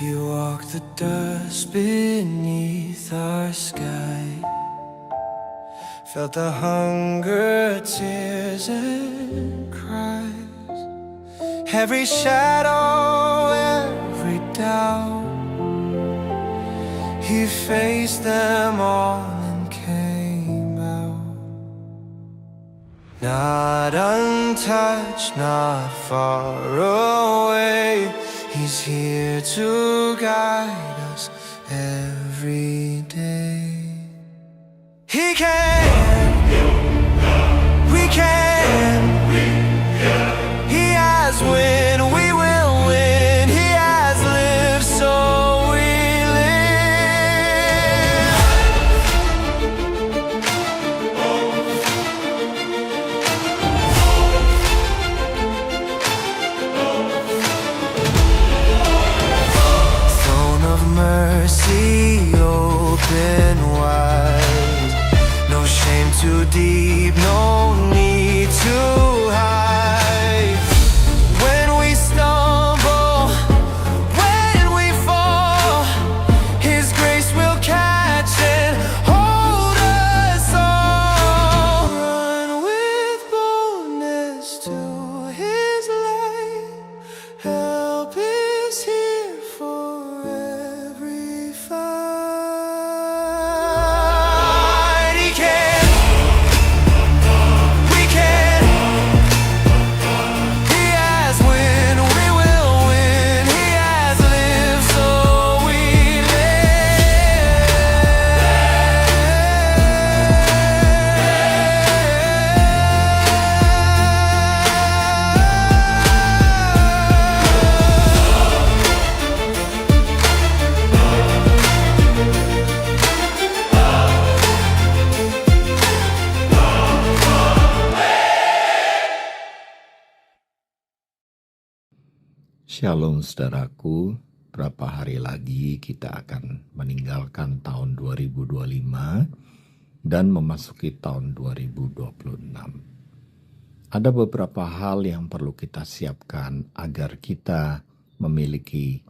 You walk the dust beneath our sky. Felt the hunger, tears and cries. Every shadow, every doubt. He faced them all and came out. Not untouched, not far away. He's here to guide us every day. He can, we can. He has win, we will win. He has lived, so we mercy open wide. No shame too deep, no need to hide. When we stumble, when we fall, His grace will catch and hold us all. Run with boldness to His light. Help is here for Shalom saudaraku, berapa hari lagi kita akan meninggalkan tahun 2025 dan memasuki tahun 2026. Ada beberapa hal yang perlu kita siapkan agar kita memiliki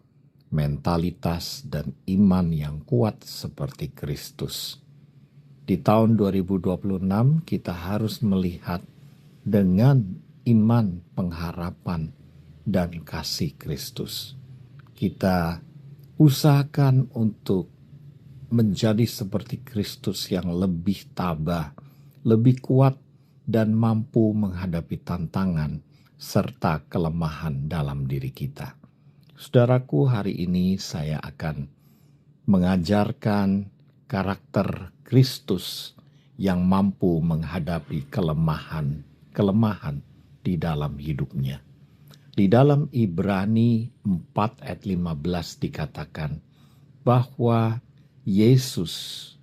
mentalitas dan iman yang kuat seperti Kristus. Di tahun 2026 kita harus melihat dengan iman, pengharapan, dan kasih Kristus. Kita usahakan untuk menjadi seperti Kristus yang lebih tabah, lebih kuat, dan mampu menghadapi tantangan serta kelemahan dalam diri kita. Saudaraku, hari ini saya akan mengajarkan karakter Kristus yang mampu menghadapi kelemahan di dalam hidupnya. Di dalam Ibrani 4 ayat 15 dikatakan bahwa Yesus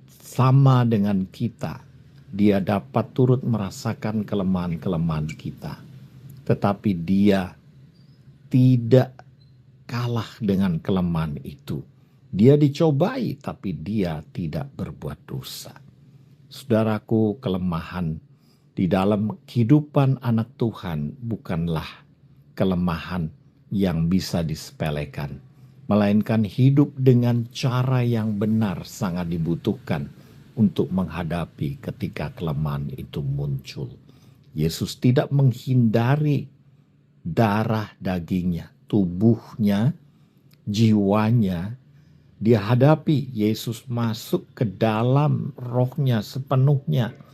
sama dengan kita. Dia dapat turut merasakan kelemahan-kelemahan kita. Tetapi dia tidak kalah dengan kelemahan itu. Dia dicobai tapi dia tidak berbuat dosa. Saudaraku, kelemahan di dalam kehidupan anak Tuhan bukanlah kelemahan yang bisa disepelekan, melainkan hidup dengan cara yang benar sangat dibutuhkan untuk menghadapi ketika kelemahan itu muncul. Yesus tidak menghindari darah dagingnya, tubuhnya, jiwanya. Dia hadapi. Yesus masuk ke dalam rohnya sepenuhnya.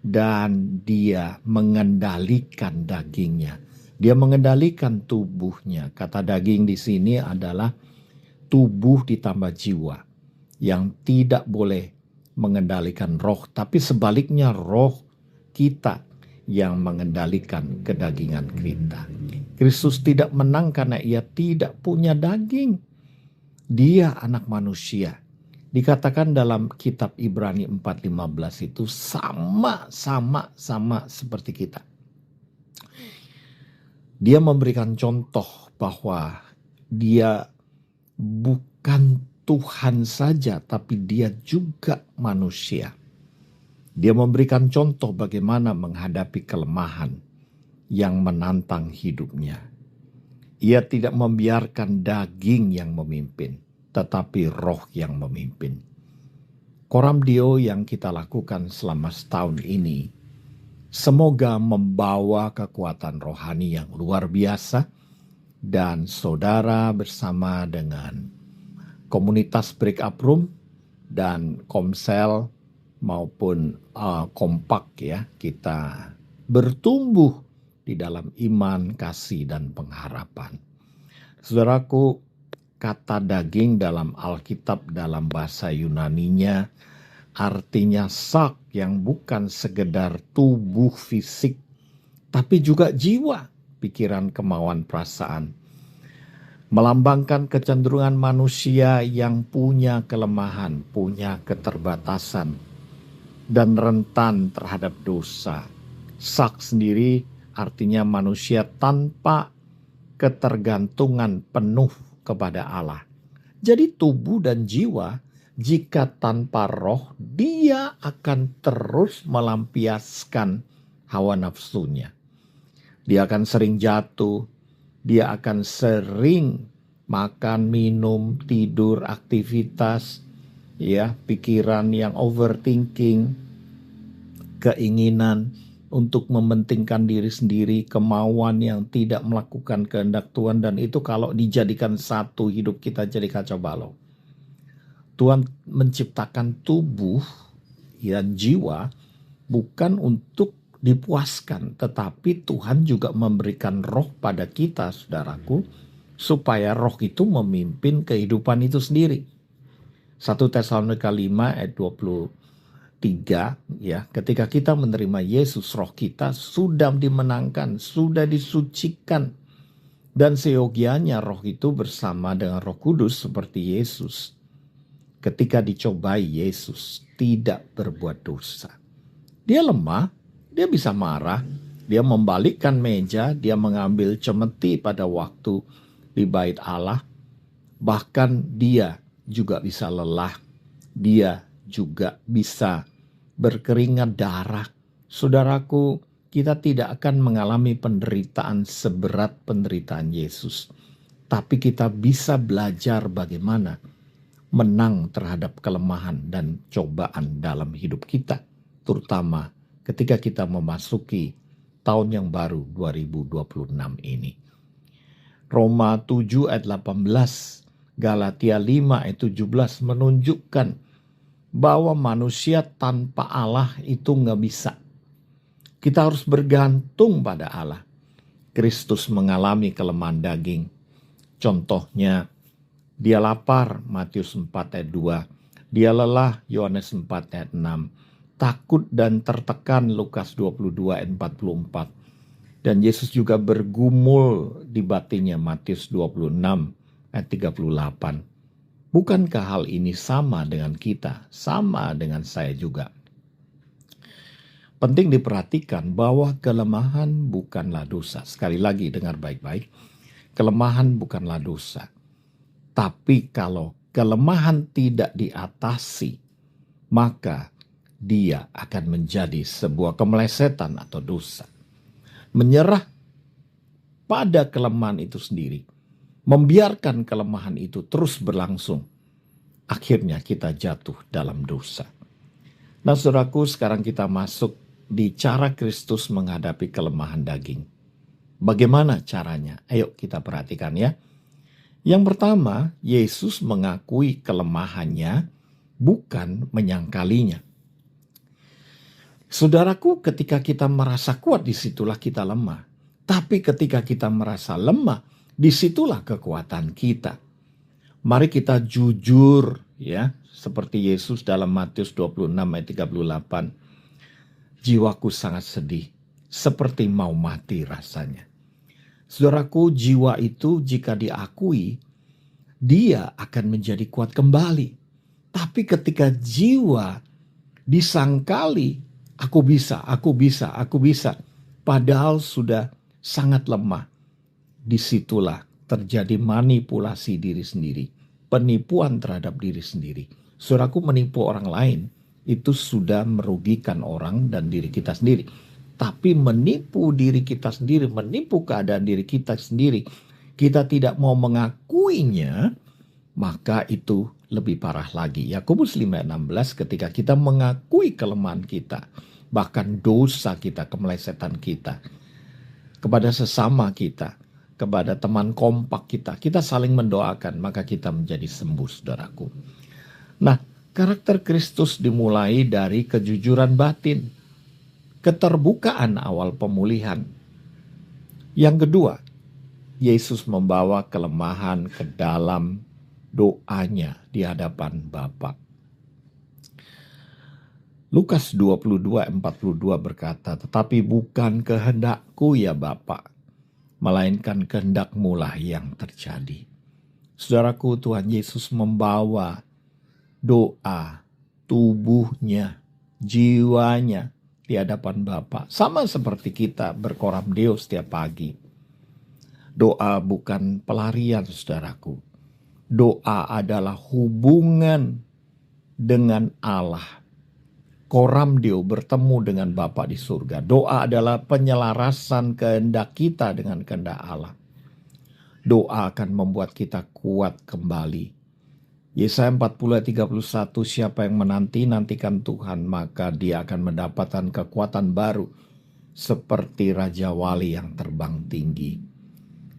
Dan dia mengendalikan dagingnya. Dia mengendalikan tubuhnya. Kata daging di sini adalah tubuh ditambah jiwa yang tidak boleh mengendalikan roh, tapi sebaliknya roh kita yang mengendalikan kedagingan kita. Kristus tidak menang karena ia tidak punya daging. Dia anak manusia. Dikatakan dalam kitab Ibrani 4:15 itu sama seperti kita. Dia memberikan contoh bahwa dia bukan Tuhan saja, tapi dia juga manusia. Dia memberikan contoh bagaimana menghadapi kelemahan yang menantang hidupnya. Ia tidak membiarkan daging yang memimpin, tetapi roh yang memimpin. Koram Deo yang kita lakukan selama setahun ini, semoga membawa kekuatan rohani yang luar biasa, dan saudara bersama dengan komunitas Break Up Room dan Komsel maupun Kompak ya, kita bertumbuh di dalam iman, kasih, dan pengharapan. Saudaraku, kata daging dalam Alkitab dalam bahasa Yunaninya artinya sak, yang bukan sekedar tubuh fisik, tapi juga jiwa, pikiran, kemauan, perasaan. Melambangkan kecenderungan manusia yang punya kelemahan, punya keterbatasan, dan rentan terhadap dosa. Sak sendiri artinya manusia tanpa ketergantungan penuh kepada Allah. Jadi tubuh dan jiwa, jika tanpa roh, dia akan terus melampiaskan hawa nafsunya. Dia akan sering jatuh, dia akan sering makan, minum, tidur, aktivitas, ya, pikiran yang overthinking, keinginan untuk mementingkan diri sendiri, kemauan yang tidak melakukan kehendak Tuhan, dan itu kalau dijadikan satu, hidup kita jadi kacau balau. Tuhan menciptakan tubuh dan jiwa bukan untuk dipuaskan, tetapi Tuhan juga memberikan roh pada kita, saudaraku, supaya roh itu memimpin kehidupan itu sendiri. 1 Tesalonika 5 ayat 23, ya, ketika kita menerima Yesus, roh kita sudah dimenangkan, sudah disucikan, dan seyogianya roh itu bersama dengan Roh Kudus seperti Yesus. Ketika dicobai, Yesus tidak berbuat dosa. Dia lemah, dia bisa marah, dia membalikkan meja, dia mengambil cemeti pada waktu di bait Allah. Bahkan dia juga bisa lelah, dia juga bisa berkeringat darah. Saudaraku, kita tidak akan mengalami penderitaan seberat penderitaan Yesus. Tapi kita bisa belajar bagaimana menang terhadap kelemahan dan cobaan dalam hidup kita, terutama ketika kita memasuki tahun yang baru 2026 ini. Roma 7 ayat 18, Galatia 5 ayat 17 menunjukkan bahwa manusia tanpa Allah itu nggak bisa. Kita harus bergantung pada Allah. Kristus mengalami kelemahan daging. Contohnya, dia lapar, Matius 4 ayat 2. Dia lelah, Yohanes 4 ayat 6. Takut dan tertekan, Lukas 22 ayat 44. Dan Yesus juga bergumul di batinnya, Matius 26 ayat 38. Bukankah hal ini sama dengan kita? Sama dengan saya juga. Penting diperhatikan bahwa kelemahan bukanlah dosa. Sekali lagi, dengar baik-baik. Kelemahan bukanlah dosa. Tapi kalau kelemahan tidak diatasi, maka dia akan menjadi sebuah kemelesetan atau dosa. Menyerah pada kelemahan itu sendiri, membiarkan kelemahan itu terus berlangsung, akhirnya kita jatuh dalam dosa. Nah, saudaraku, sekarang kita masuk di cara Kristus menghadapi kelemahan daging. Bagaimana caranya? Ayo kita perhatikan ya. Yang pertama, Yesus mengakui kelemahannya, bukan menyangkalinya. Saudaraku, ketika kita merasa kuat, disitulah kita lemah. Tapi ketika kita merasa lemah, disitulah kekuatan kita. Mari kita jujur ya, seperti Yesus dalam Matius 26 ayat 38. Jiwaku sangat sedih, seperti mau mati rasanya. Saudaraku, jiwa itu jika diakui, dia akan menjadi kuat kembali. Tapi ketika jiwa disangkali, aku bisa, padahal sudah sangat lemah, disitulah terjadi manipulasi diri sendiri, penipuan terhadap diri sendiri. Saudaraku, menipu orang lain itu sudah merugikan orang dan diri kita sendiri. Tapi menipu diri kita sendiri, menipu keadaan diri kita sendiri, kita tidak mau mengakuinya, maka itu lebih parah lagi. Yakobus 5:16, ketika kita mengakui kelemahan kita, bahkan dosa kita, kemelesetan kita, kepada sesama kita, kepada teman kompak kita saling mendoakan, maka kita menjadi sembuh, saudaraku. Nah, karakter Kristus dimulai dari kejujuran batin, keterbukaan awal pemulihan. Yang kedua, Yesus membawa kelemahan ke dalam doanya di hadapan Bapa. Lukas 22:42 berkata, "Tetapi bukan kehendakku ya Bapa, melainkan kehendak-Mu lah yang terjadi." Saudaraku, Tuhan Yesus membawa doa, tubuhnya, jiwanya di hadapan Bapa. Sama seperti kita berkoram Deo setiap pagi. Doa bukan pelarian, saudaraku. Doa adalah hubungan dengan Allah. Koram Deo, bertemu dengan Bapa di surga. Doa adalah penyelarasan kehendak kita dengan kehendak Allah. Doa akan membuat kita kuat kembali. Yesaya 40:31, siapa yang nantikan Tuhan, maka dia akan mendapatkan kekuatan baru seperti Raja Wali yang terbang tinggi.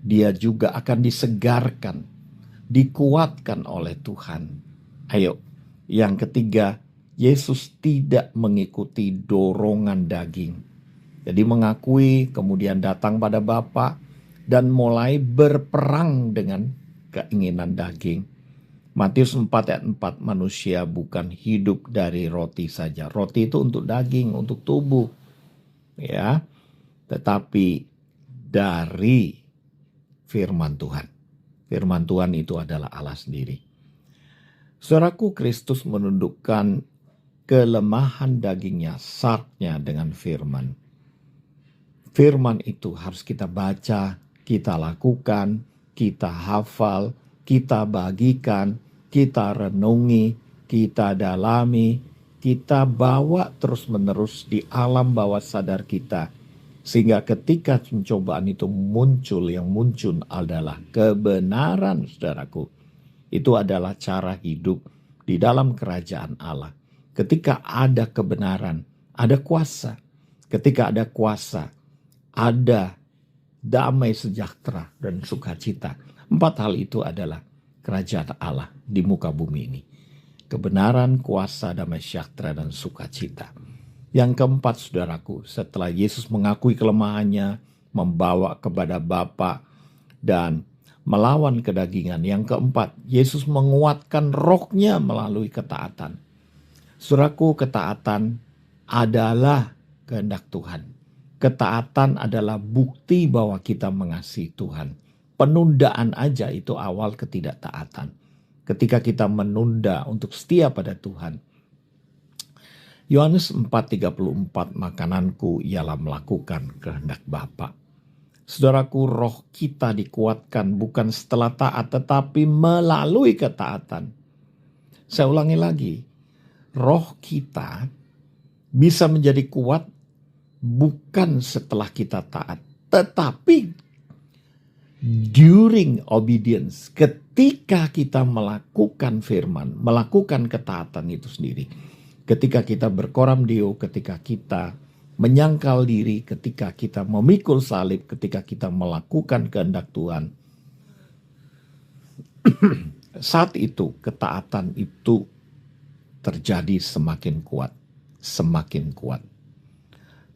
Dia juga akan disegarkan, dikuatkan oleh Tuhan. Ayo, yang ketiga, Yesus tidak mengikuti dorongan daging. Jadi mengakui, kemudian datang pada Bapa dan mulai berperang dengan keinginan daging. Matius 4:4, manusia bukan hidup dari roti saja. Roti itu untuk daging, untuk tubuh. Ya. Tetapi dari firman Tuhan. Firman Tuhan itu adalah Allah sendiri. Saudaraku, Kristus menundukkan kelemahan dagingnya, sarknya dengan firman. Firman itu harus kita baca, kita lakukan, kita hafal, kita bagikan, kita renungi, kita dalami, kita bawa terus-menerus di alam bawah sadar kita. Sehingga ketika pencobaan itu muncul, yang muncul adalah kebenaran, saudaraku. Itu adalah cara hidup di dalam kerajaan Allah. Ketika ada kebenaran, ada kuasa. Ketika ada kuasa, ada damai sejahtera dan sukacita. 4 hal itu adalah kerajaan Allah di muka bumi ini. Kebenaran, kuasa, damai sejahtera, dan sukacita. Yang keempat, saudaraku, setelah Yesus mengakui kelemahannya, membawa kepada Bapa dan melawan kedagingan. Yang keempat, Yesus menguatkan rohnya melalui ketaatan. Saudaraku, ketaatan adalah kehendak Tuhan. Ketaatan adalah bukti bahwa kita mengasihi Tuhan. Penundaan aja itu awal ketidaktaatan. Ketika kita menunda untuk setia pada Tuhan. Yohanes 4:34, makananku ialah melakukan kehendak Bapa. Saudaraku, roh kita dikuatkan bukan setelah taat, tetapi melalui ketaatan. Saya ulangi lagi. Roh kita bisa menjadi kuat bukan setelah kita taat, tetapi during obedience, ketika kita melakukan firman, melakukan ketaatan itu sendiri. Ketika kita berkoram Deo, ketika kita menyangkal diri, ketika kita memikul salib, ketika kita melakukan kehendak Tuhan. Saat itu ketaatan itu terjadi semakin kuat, semakin kuat.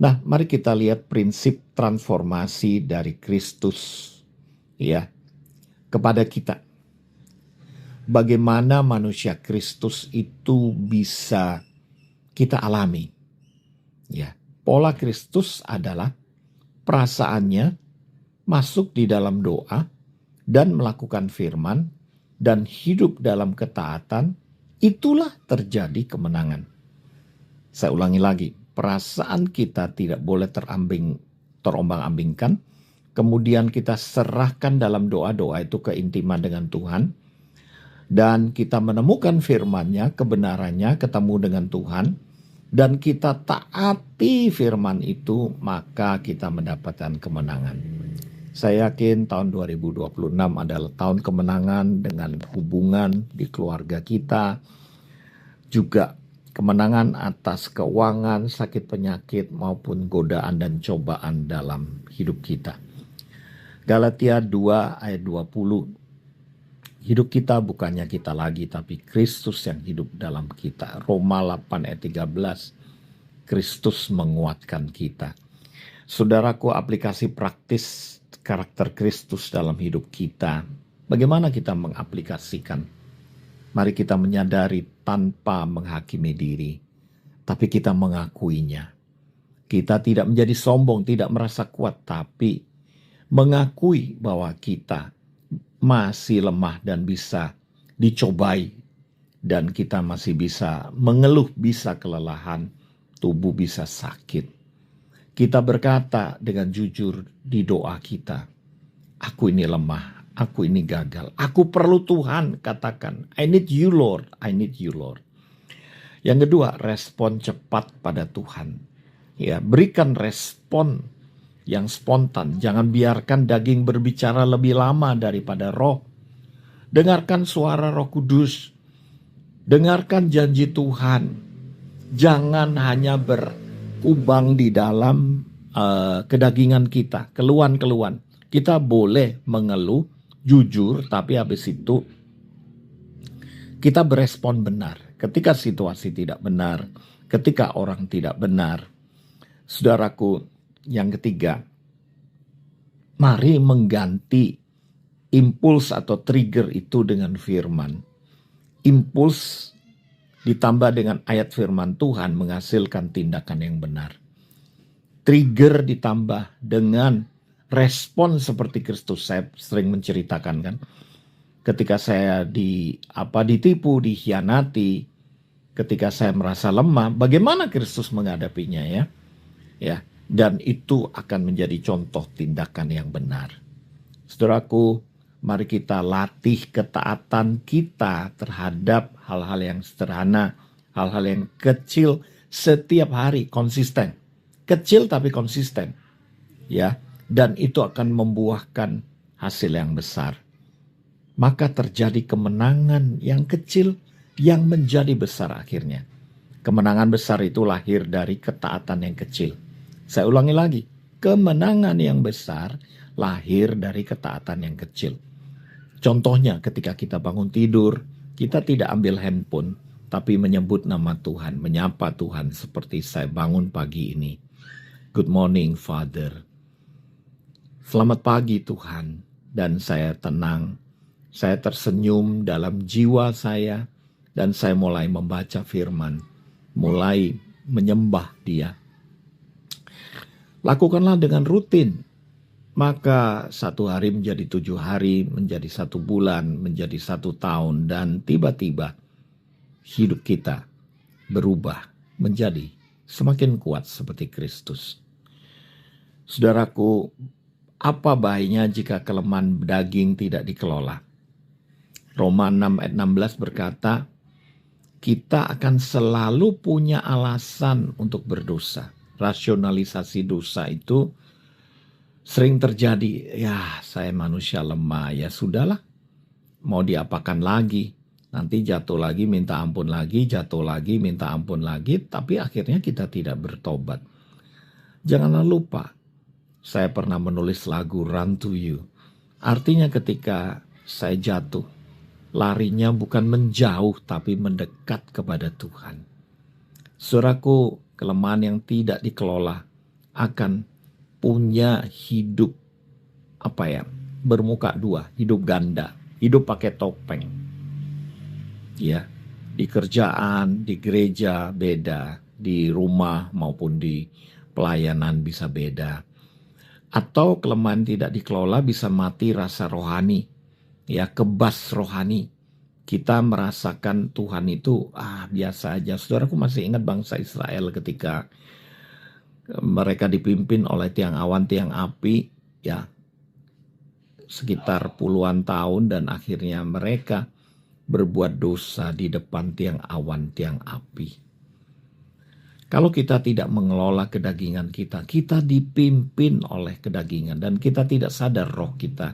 Nah, mari kita lihat prinsip transformasi dari Kristus ya kepada kita. Bagaimana manusia Kristus itu bisa kita alami. Ya, pola Kristus adalah perasaannya masuk di dalam doa dan melakukan firman dan hidup dalam ketaatan. Itulah terjadi kemenangan. Saya ulangi lagi, perasaan kita tidak boleh terombang-ambingkan. Kemudian kita serahkan dalam doa-doa itu keintiman dengan Tuhan. Dan kita menemukan firman-Nya, kebenarannya, ketemu dengan Tuhan. Dan kita taati firman itu, maka kita mendapatkan kemenangan. Saya yakin tahun 2026 adalah tahun kemenangan dengan hubungan di keluarga kita, juga kemenangan atas keuangan, sakit penyakit, maupun godaan dan cobaan dalam hidup kita. Galatia 2 ayat 20, hidup kita bukannya kita lagi, tapi Kristus yang hidup dalam kita. Roma 8 ayat 13, Kristus menguatkan kita. Saudaraku, aplikasi praktis karakter Kristus dalam hidup kita. Bagaimana kita mengaplikasikan? Mari kita menyadari tanpa menghakimi diri, tapi kita mengakuinya. Kita tidak menjadi sombong, tidak merasa kuat, tapi mengakui bahwa kita masih lemah dan bisa dicobai. Dan kita masih bisa mengeluh, bisa kelelahan, tubuh bisa sakit. Kita berkata dengan jujur di doa kita, aku ini lemah, aku ini gagal, aku perlu Tuhan, katakan, I need you Lord, I need you Lord. Yang kedua, respon cepat pada Tuhan. Ya, berikan respon yang spontan, jangan biarkan daging berbicara lebih lama daripada roh. Dengarkan suara Roh Kudus, dengarkan janji Tuhan, jangan hanya berkubang di dalam kedagingan kita, keluhan-keluhan. Kita boleh mengeluh, jujur, tapi habis itu kita berespon benar. Ketika situasi tidak benar, ketika orang tidak benar. Saudaraku, yang ketiga, mari mengganti impuls atau trigger itu dengan firman. Impuls ditambah dengan ayat firman Tuhan menghasilkan tindakan yang benar. Trigger ditambah dengan respon seperti Kristus. Saya sering menceritakan kan, ketika saya ditipu, dikhianati, ketika saya merasa lemah, bagaimana Kristus menghadapinya ya. Dan itu akan menjadi contoh tindakan yang benar. Saudaraku, mari kita latih ketaatan kita terhadap hal-hal yang sederhana, hal-hal yang kecil setiap hari, konsisten. Kecil tapi konsisten. Ya, dan itu akan membuahkan hasil yang besar. Maka terjadi kemenangan yang kecil yang menjadi besar akhirnya. Kemenangan besar itu lahir dari ketaatan yang kecil. Saya ulangi lagi, kemenangan yang besar lahir dari ketaatan yang kecil. Contohnya ketika kita bangun tidur, kita tidak ambil handphone, tapi menyebut nama Tuhan, menyapa Tuhan seperti saya bangun pagi ini. Good morning, Father. Selamat pagi Tuhan, dan saya tenang. Saya tersenyum dalam jiwa saya, dan saya mulai membaca firman, mulai menyembah Dia. Lakukanlah dengan rutin, maka 1 hari menjadi 7 hari, menjadi 1 bulan, menjadi 1 tahun, dan tiba-tiba hidup kita berubah menjadi semakin kuat seperti Kristus. Saudaraku, apa bahayanya jika kelemahan daging tidak dikelola? Roma 6 ayat 16 berkata, kita akan selalu punya alasan untuk berdosa. Rasionalisasi dosa itu sering terjadi. Ya, saya manusia lemah, ya sudahlah. Mau diapakan lagi? Nanti jatuh lagi, minta ampun lagi, jatuh lagi, minta ampun lagi. Tapi akhirnya kita tidak bertobat. Janganlah lupa, saya pernah menulis lagu Run to You. Artinya ketika saya jatuh, larinya bukan menjauh tapi mendekat kepada Tuhan. Saudaraku, kelemahan yang tidak dikelola akan punya hidup bermuka dua, hidup ganda, hidup pakai topeng. Ya, di kerjaan, di gereja beda, di rumah maupun di pelayanan bisa beda. Atau kelemahan tidak dikelola bisa mati rasa rohani, ya, kebas rohani. Kita merasakan Tuhan itu biasa aja. Saudaraku masih ingat bangsa Israel ketika mereka dipimpin oleh tiang awan, tiang api, ya, sekitar puluhan tahun, dan akhirnya mereka berbuat dosa di depan tiang awan, tiang api. Kalau kita tidak mengelola kedagingan kita, kita dipimpin oleh kedagingan dan kita tidak sadar roh kita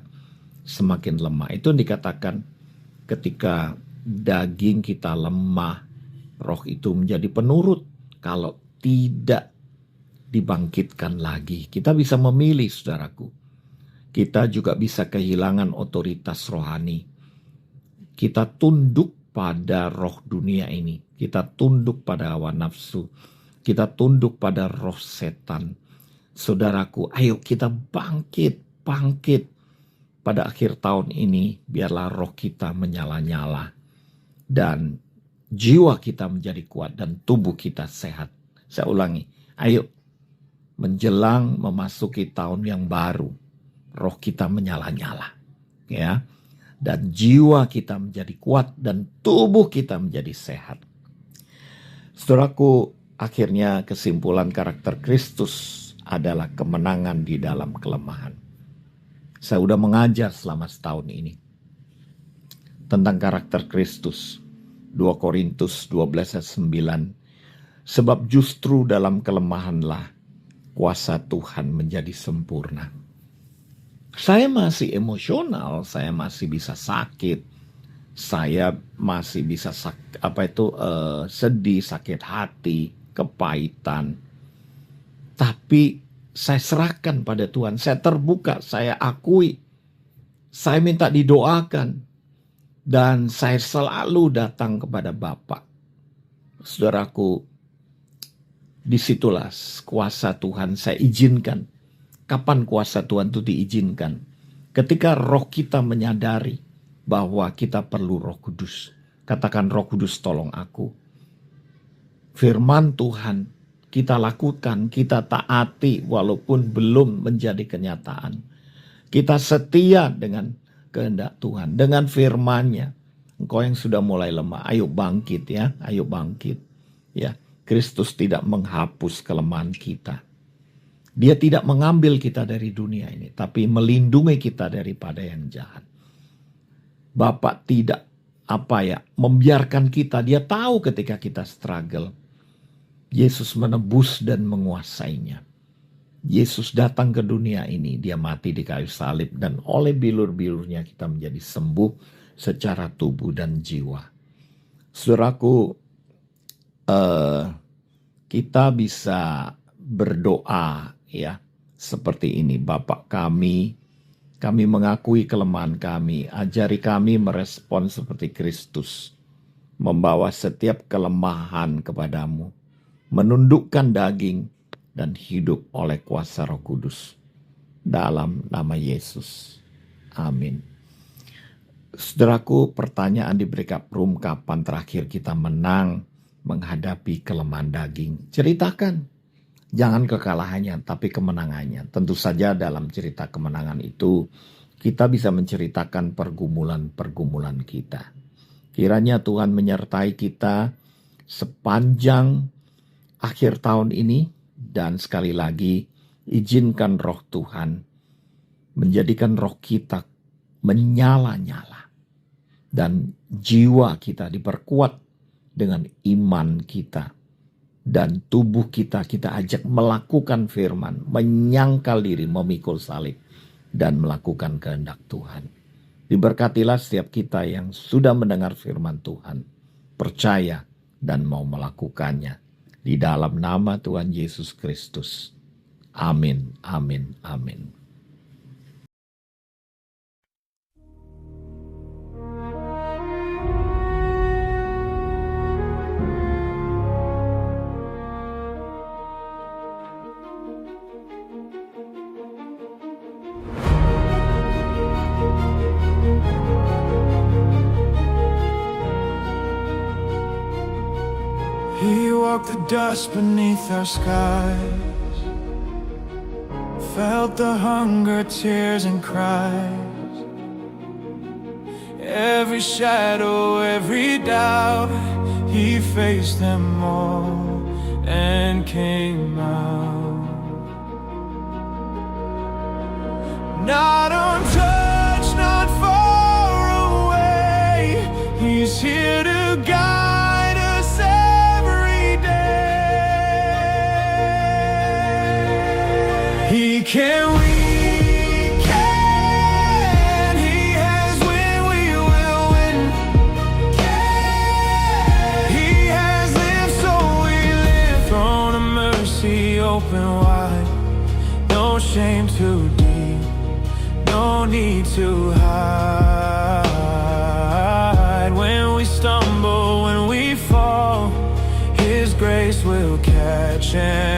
semakin lemah. Itu yang dikatakan ketika daging kita lemah, roh itu menjadi penurut. Kalau tidak dibangkitkan lagi, kita bisa memilih, saudaraku. Kita juga bisa kehilangan otoritas rohani. Kita tunduk pada roh dunia ini. Kita tunduk pada hawa nafsu. Kita tunduk pada roh setan. Saudaraku, ayo kita bangkit. Pada akhir tahun ini, biarlah roh kita menyala-nyala. Dan jiwa kita menjadi kuat dan tubuh kita sehat. Saya ulangi, ayo menjelang memasuki tahun yang baru, roh kita menyala-nyala. Ya, dan jiwa kita menjadi kuat dan tubuh kita menjadi sehat. Saudaraku, akhirnya kesimpulan karakter Kristus adalah kemenangan di dalam kelemahan. Saya sudah mengajar selama setahun ini tentang karakter Kristus. 2 Korintus 12 ayat 9. Sebab justru dalam kelemahanlah kuasa Tuhan menjadi sempurna. Saya masih emosional, saya masih bisa sakit, saya masih bisa sedih, sakit hati, kepahitan. Tapi saya serahkan pada Tuhan, saya terbuka, saya akui, saya minta didoakan, dan saya selalu datang kepada Bapa. Saudaraku, disitulah kuasa Tuhan saya izinkan. Kapan kuasa Tuhan itu diizinkan? Ketika roh kita menyadari bahwa kita perlu Roh Kudus. Katakan, Roh Kudus tolong aku. Firman Tuhan kita lakukan, kita taati walaupun belum menjadi kenyataan. Kita setia dengan kehendak Tuhan, dengan firman-Nya. Engkau yang sudah mulai lemah, ayo bangkit ya, ayo bangkit. Ya, Kristus tidak menghapus kelemahan kita. Dia tidak mengambil kita dari dunia ini, tapi melindungi kita daripada yang jahat. Bapak tidak membiarkan kita. Dia tahu ketika kita struggle. Yesus menebus dan menguasainya. Yesus datang ke dunia ini, dia mati di kayu salib, dan oleh bilur-bilurnya kita menjadi sembuh secara tubuh dan jiwa. Saudaraku, kita bisa berdoa ya seperti ini. Bapa kami mengakui kelemahan kami, ajari kami merespon seperti Kristus, membawa setiap kelemahan kepadamu, menundukkan daging dan hidup oleh kuasa Roh Kudus. Dalam nama Yesus. Amin. Saudaraku, pertanyaan di breakup room, kapan terakhir kita menang menghadapi kelemahan daging? Ceritakan. Jangan kekalahannya, tapi kemenangannya. Tentu saja dalam cerita kemenangan itu, kita bisa menceritakan pergumulan-pergumulan kita. Kiranya Tuhan menyertai kita sepanjang akhir tahun ini, dan sekali lagi izinkan roh Tuhan menjadikan roh kita menyala-nyala dan jiwa kita diperkuat dengan iman kita, dan tubuh kita ajak melakukan firman, menyangkal diri, memikul salib, dan melakukan kehendak Tuhan. Diberkatilah setiap kita yang sudah mendengar firman Tuhan, percaya dan mau melakukannya. Di dalam nama Tuhan Yesus Kristus. Amin, amin, amin. He walked the dust beneath our skies, felt the hunger, tears and cries, every shadow, every doubt. He faced them all and came out. Not untouched, not far away. He's here to guide us every day. need to hide. When we stumble, when we fall, His grace will catch and